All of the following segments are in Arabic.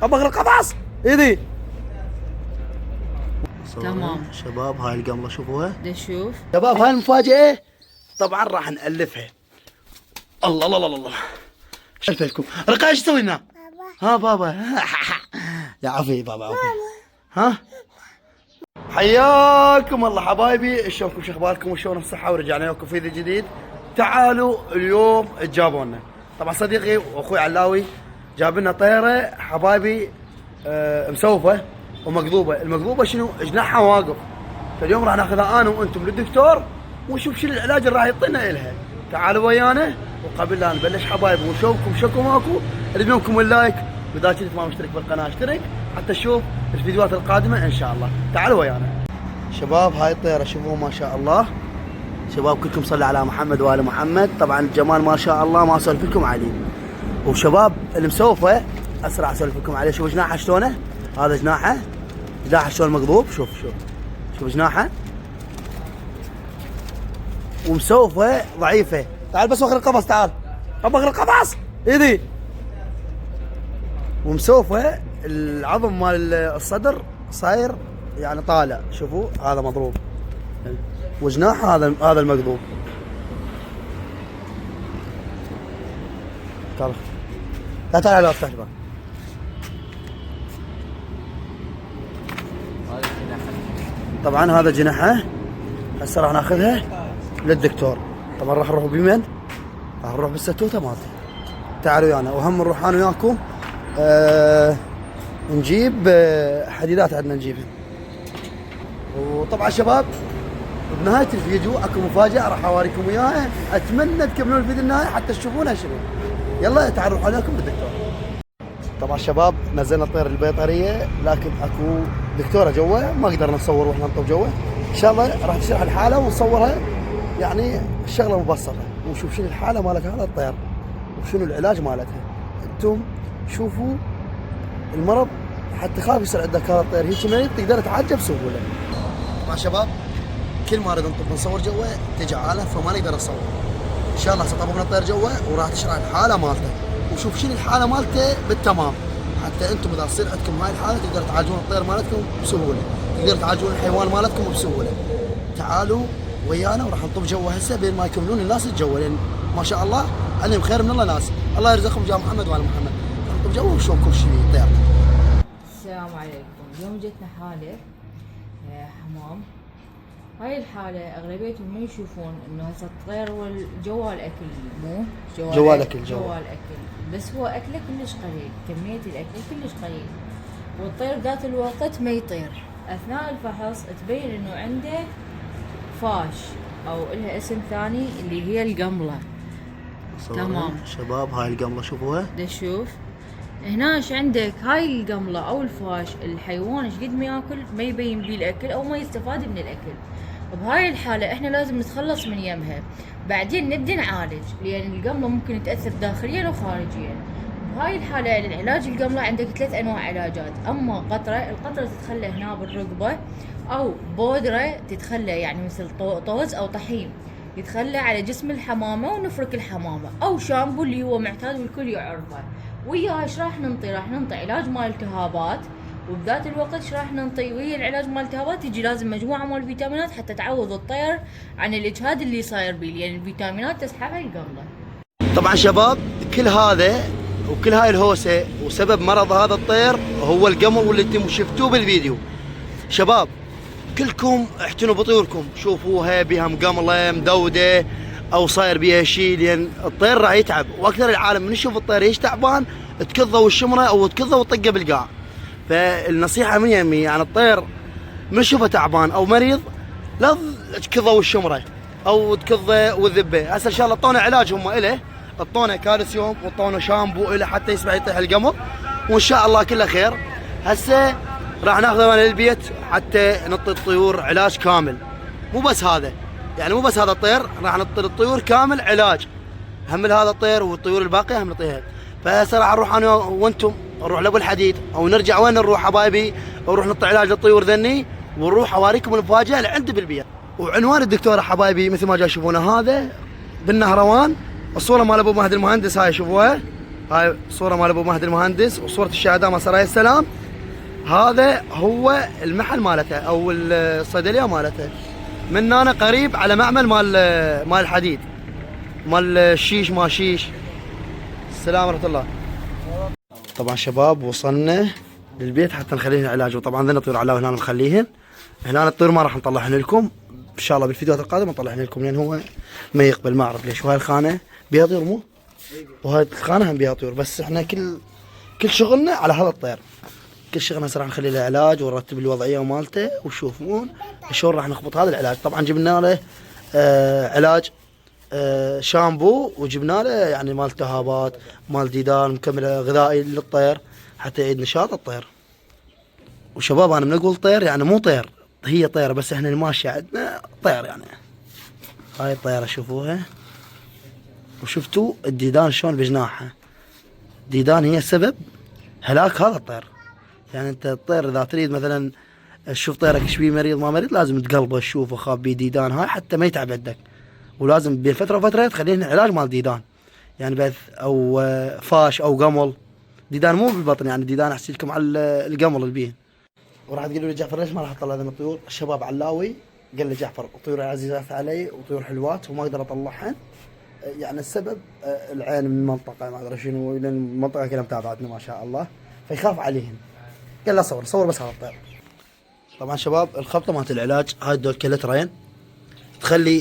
ابغى القفص ايدي. تمام شباب هاي القمله شوفوها. نشوف شباب هاي المفاجأة طبعا راح نألفها. الله الله الله الله. شلت لكم رقاية ايش تسوي هنا؟ ها بابا يا عفي بابا عفي. ها حياكم الله حبايبي، شلونكم شو اخباركم وشلون الصحة؟ ورجعنا لكم فيديو جديد. تعالوا اليوم تجابوا لنا. طبعا صديقي واخوي علاوي جاب لنا طيرة حبايبي مسوفة ومقلوبة. المقلوبة شنو؟ جناحها واقف. فاليوم راح ناخذها انا وانتم للدكتور ونشوف شنو العلاج اللي راح يعطينا الها. تعالوا ويانا وقبل لا نبلش حبايبي ونشوفكم شكو ماكو نريد منكم اللايك، واذا كنت ما مشترك بالقناه اشترك حتى تشوف الفيديوهات القادمه ان شاء الله. تعالوا ويانا شباب. هاي الطياره شوفوا ما شاء الله شباب، كلكم صلوا على محمد وال محمد. طبعا الجمال ما شاء الله ما اسولف لكم عليه. وشباب المسوفه اسرع اسولف لكم عليه. شوفوا جناحه شلونه، هذا جناحه شلون مقلوب. شوف جناحه ومسوفه ضعيفه. تعال بس واخر القفص، تعال ابغى القفص ايدي. ومسوفه العظم مال الصدر صاير يعني طالع. شوفوا هذا مضروب وجناح هذا المقلوب. تعال لا تعال على افتح الباب. طبعا هذا جناحه. هسه راح ناخذها للدكتور. طبعا راح نروح بمن؟ راح نروح بالستوته مالته. تعالوا ويانا وهم نروح انا وياكم نجيب حديدات عندنا نجيبها. وطبعا شباب بنهايه الفيديو اكو مفاجاه راح اوريكم اياها. اتمنى تكملون الفيديو النهايه حتى تشوفونها شنو. يلا تعالوا نروح عليكم بالدكتور. طبعا شباب نزلنا الطير البيطريه لكن اكو دكتوره جوا ما قدرنا نصور واحنا نطب جوا. ان شاء الله راح تشرح الحاله ونصورها، يعني الشغله مبسطه ونشوف شنو الحاله مالت هذا الطير وشنو العلاج مالتها. انتم شوفوا المرض حتى خاف يصير عندك هذا الطير هيك مريض تقدر تعالجه بسهوله. طبعا شباب كل ما نريد نطب نصور جوا تجي عاله فما نقدر نصور. ان شاء الله سطبنا الطير جوا وراح تشرح الحاله مالته وشوف شنو الحاله مالته بالتمام، حتى انتم اذا تصير عندكم هاي الحاله تقدروا تعالجون الطير مالتكم بسهوله، تقدروا تعالجون الحيوان مالتكم بسهوله. تعالوا ويانا وراح نطب جوا هسه بين ما يكملون الناس الجوا، لان ما شاء الله عليهم خير من الله ناس. الله يرزقهم جاه محمد وال محمد. نطب جوا ونشوف كل شيء طير. السلام عليكم. اليوم جتنا حالة حمام. هاي الحالة اغلبيتهم ما يشوفون انه هسه الطير هو جوا الاكل، مو جوا الاكل بس هو اكله كلش قليل، كمية الاكل كلش قليل، والطير ذات الوقت ما يطير. اثناء الفحص تبين انه عنده فاش او لها اسم ثاني اللي هي القملة. تمام شباب هاي القمله شوفوها. نشوف هنا ايش عندك. هاي القملة او الفاش الحيوان ايش قد ما ياكل ما يبين بيه الاكل او ما يستفاد من الاكل. بهاي الحالة احنا لازم نتخلص من يمها، بعدين نبدي نعالج، لان القملة ممكن تأثر داخليا وخارجيا. بهاي الحالة للعلاج القملة عندك 3 انواع علاجات. اما القطرة تتخلى هنا بالرقبة، او بودرة تتخلى يعني مثل طوز او طحين يتخلى على جسم الحمامة ونفرك الحمامة، او شامبو اللي هو معتاد والكل يعرفه. وياه ايش راح ننطي؟ راح ننطي علاج مال التهابات، وبذات الوقت ايش راح ننطي؟ ويا العلاج مال التهابات يجي لازم مجموعه مال الفيتامينات حتى تعوض الطير عن الاجهاد اللي صاير بيه، لان الفيتامينات تسحبها القمله. طبعا شباب كل هذا وكل هاي الهوسه وسبب مرض هذا الطير هو القمل واللي انتم شفتوه بالفيديو. شباب كلكم احتنوا بطيوركم، شوفوها بها مقمله مدوده او صاير بيها شيء، لان الطير راح يتعب. واكثر العالم من يشوف الطير ايش تعبان تكضه والشمره او تكضه وتطقه بالقاع. فالنصيحه من يمي يعني الطير من شوفه تعبان او مريض لا تكضه والشمره او تكضه والذبه. هسه ان شاء الله اعطونا علاج هم له، اعطونا كالسيوم واعطونا شامبو له حتى يسمع يطيح القمر، وان شاء الله كله خير. هسه راح ناخذه من البيت حتى نعطي الطيور علاج كامل. مو بس هذا يعني مو بس هذا الطير، راح نعطي الطيور كامل علاج، هم هذا الطير والطيور الباقيه هم نعطيها. فهسه راح نروح انا وانتم نروح لابو الحديد او نرجع وين نروح حبايبي، ونروح نعطي علاج للطيور ذني ونروح اوريكم المفاجاه اللي عندي بالبيت. وعنوان الدكتوره حبايبي مثل ما جاي تشوفونه هذا بالنهروان. الصوره مال ابو مهدي المهندس هاي شوفوها هاي صورة مال ابو مهدي المهندس، وصورة الشهداء مال سرايا السلام. هذا هو المحل مالته او الصيدلية مالته. من هنا قريب على معمل مال الحديد، مال الشيش ما شيش. السلام ورحمة الله. طبعا شباب وصلنا للبيت حتى نخليهن علاج، وطبعا ذن طيور علاوي هنا نخليهن. هنا الطيور ما راح نطلعهن لكم ان شاء الله بالفيديوهات القادمه، نطلعهن لكم لان هو ما يقبل، ما اعرف ليش. وهاي الخانه بيها طيور مو؟ وهاي الخانه هم بيها طيور، بس احنا كل شغلنا على هذا الطير. كل شغلنا هسه راح نخلي له علاج ونرتب الوضعيه مالته، وشوفون شلون راح نخبط هذا العلاج. طبعا جبنا له علاج شامبو، وجبنا له يعني مال التهابات، مال ديدان، مكمل غذائي للطير حتى يعيد نشاط الطير. وشباب انا من اقول طير يعني مو طير، هي طيره بس احنا الماشيه عندنا طير يعني. هاي الطيره شوفوها، وشفتوا الديدان شلون بجناحها. ديدان هي سبب هلاك هذا الطير. يعني انت الطير اذا تريد مثلا تشوف طيرك ايش بيه، مريض ما مريض، لازم تقلبه تشوفه خاب بيه ديدان هاي حتى ما يتعب عندك. ولازم بين فتره وفتره تخليه علاج مال ديدان، يعني بث او فاش او قمل. ديدان مو بالبطن، يعني ديدان احكي لكم على القمل اللي بيه. وراح تقولوا لي جعفر ليش ما راح اطلع هذه الطيور؟ الشباب علاوي قال لي جعفر طيور عزيزات علي وطيور حلوات وما اقدر اطلعهن، يعني السبب العين من المنطقه ما ادري شنو، لان المنطقه كلها متابعتنا ما شاء الله، فيخاف عليهن. قال لا صور بس هذا الطير. طبعا شباب الخبطه مالت العلاج هاي دول كلترين، تخلي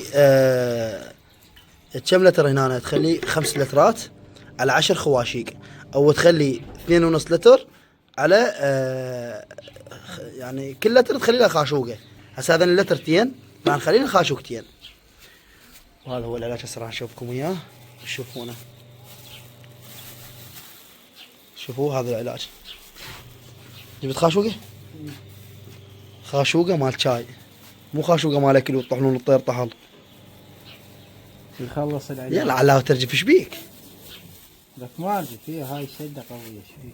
كم لتر هنا؟ تخلي 5 لترات على 10 خواشيق، او تخلي 2.5 لتر على يعني كل لتر تخلي لها خاشوقه. هسه هذا اللترتين راح نخلي لها خاشوقتين. وهذا هو العلاج هسه راح نشوفكم اياه، تشوفونه. شوفوا هذا العلاج. جبت خاشوقه؟ خاشوقه مال شاي، مو خاشوقه مال اكل وتطحنون الطير طحل. يخلص العلاج. يلا علاوي ترجف ايش بيك؟ لك ما ارجع فيها، هاي شده قويه شوي.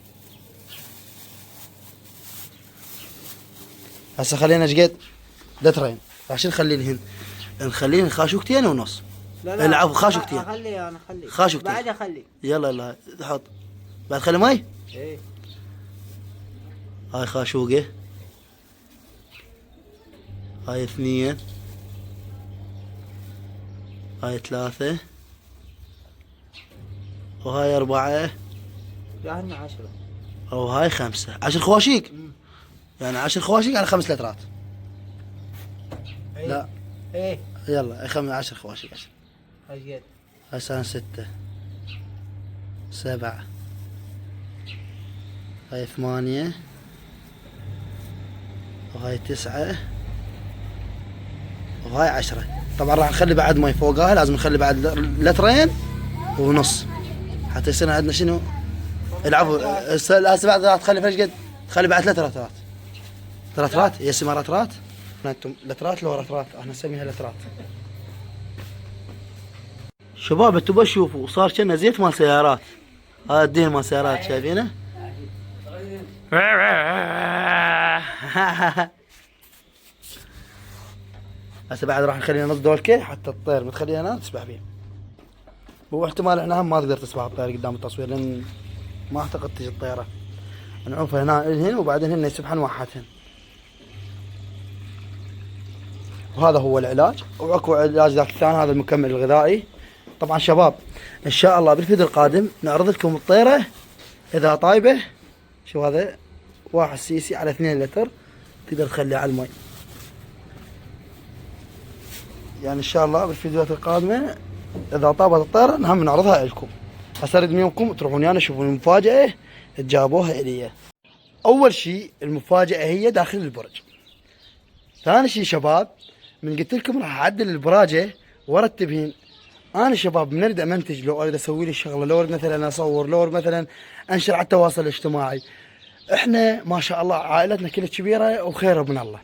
هسه خلينا ايش قد؟ لترين. عشان نخلي لهن، نخليهن خاشوقتين ونص. لا العفو خاشوقتين. اخلي انا اخلي خاشوقتين. بعد اخلي. يلا حط. بعد خلي مي؟ ايه. هاي خاشوقه، هاي 2، هاي 3، وهاي 4، يعني 10 او هاي 5. 10 خواشيق. يعني 10 خواشيق على 5 لترات. ايه. لا ايه. يلا 10 خواشيق. 10 هاي قد؟ هسه 6، 7، هاي 8، وهاي 9، وهاي 10. طبعا راح نخلي بعد مي فوقها، لازم نخلي بعد لترين ونص حتى يصير عندنا شنو؟ العفو هسه بعد راح تخلي فيش قد؟ تخلي بعد 3 لترات. 3 لترات هي اسمها لترات؟ انتم لترات لو لترات، احنا نسميها لترات. شباب انتم بس شوفوا صار كنا زيت مال سيارات. هذا الدهن مال سيارات شايفينه؟ هسه بعد راح نخلينا نص دولكه حتى الطير متخليها هنا تسبح فيه. هو احتمال احنا هم ما تقدر تسبح الطير قدام التصوير، لان ما اعتقد تجي الطيره. نعوفها هنا الهن وبعدين هن يسبحن وحدهن. وهذا هو العلاج، واكو علاج ذاك الثاني هذا المكمل الغذائي. طبعا شباب ان شاء الله بالفيديو القادم نعرض لكم الطيره اذا طايبه. شو هذا 1 سيسي على 2 لتر تقدر تخليه على المي. يعني ان شاء الله بالفيديوهات القادمه اذا طابت الطيره هم نعرضها لكم. هسه اريد منكم تروحون يعني تشوفون المفاجاه تجابوها الي. اول شيء المفاجاه هي داخل البرج. ثاني شيء شباب من قلت لكم راح اعدل البراجه وارتبهن. انا شباب من اريد امنتج، لو اريد اسوي لي شغله، لو اريد مثلا اصور، لو اريد مثلا انشر على التواصل الاجتماعي، احنا ما شاء الله عائلتنا كلها كبيره وخير من الله.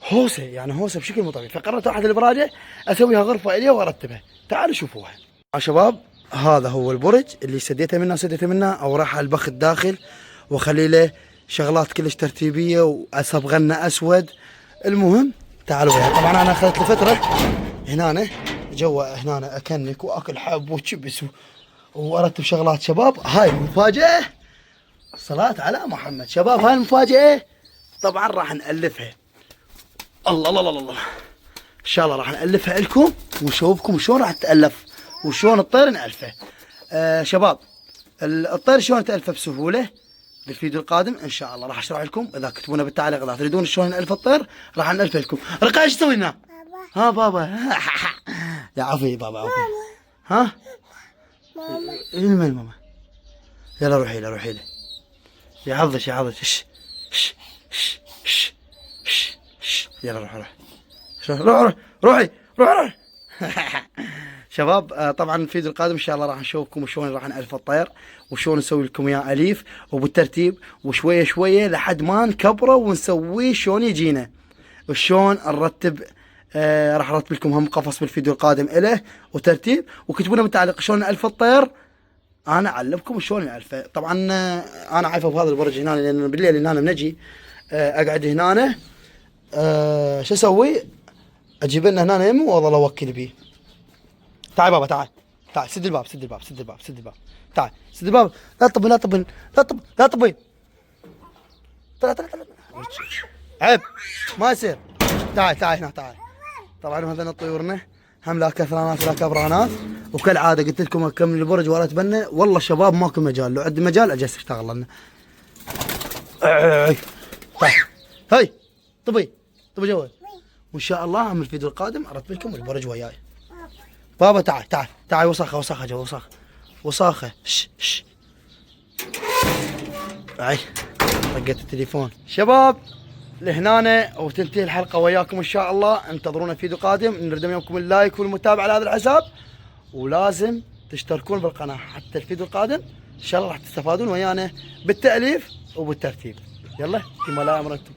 هوسه يعني هوسه بشكل مو طبيعي، فقررت احد البراجه اسويها غرفه الي وارتبها. تعالوا شوفوها. يا شباب هذا هو البرج اللي سديته منه او راح على البخ الداخل واخلي له شغلات كلش ترتيبيه واصبغنه اسود. المهم تعالوا وياي. طبعا انا اخذت لي فتره هنا جوا هنا اكنك واكل حب وشبس وارتب شغلات شباب. هاي المفاجأة، صلاة على محمد شباب. هاي المفاجأة طبعا راح نألفها. الله الله الله الله، ان شاء الله راح نألفها لكم ونشوفكم شلون راح تتألف وشلون الطير نألفه. شباب الطير شلون تألفه بسهولة بالفيديو القادم ان شاء الله راح اشرح لكم. اذا كتبونا بالتعليق اذا تريدون شلون نألف الطير راح نألفه لكم. رقاية ايش تسوي هنا؟ ها بابا يا عفي بابا عفي. ها من ماما؟ يلا روحي له روحي له. يعضش يعضش. يلا روح روح روح روحي روح روح. شباب طبعا الفيديو القادم ان شاء الله راح نشوفكم شلون راح نألف الطير وشلون نسوي لكم اياه اليف وبالترتيب وشويه شويه لحد ما نكبره ونسويه شلون يجينا وشلون نرتب. راح ارتب لكم هم قفص بالفيديو القادم له وترتيب. وكتبونا بالتعليق شلون نألف الطير، انا اعلمكم شلون نألفه. طبعا انا عايفه بهذا البرج هنا لان بالليل هنا بنجي اقعد هنا. شو اسوي؟ اجيب لنا هنا يمه واظل اوكل بيه. تعال بابا تعال تعال سد الباب سد الباب سد الباب سد الباب. تعال سد الباب. لا تطبين لا تطبين لا تطبين لا تطبين. طلع طلع طلع. عيب ما يصير. تعال تعال هنا تعال. طبعا هذول طيورنا هم لا كثرانات لا كبرانات. وكالعاده قلت لكم اكمل البرج ولا اتبنى. والله شباب ماكو مجال، لو عندي مجال اجي اشتغل لنا. تعال هاي طبي طبي جوا. وان شاء الله هم الفيديو القادم ارتب لكم البرج وياي. بابا تعال تعال تعال. وسخه وسخه جو وسخه وساخه. ش هاي رقت التليفون. شباب لهنا وتنتهي الحلقه وياكم ان شاء الله. انتظرونا فيديو قادم. نريد منكم اللايك والمتابعه على هذا الحساب ولازم تشتركون بالقناه حتى الفيديو القادم ان شاء الله راح تستفادون ويانا بالتأليف وبالترتيب. يلا فيما لا امر انتم.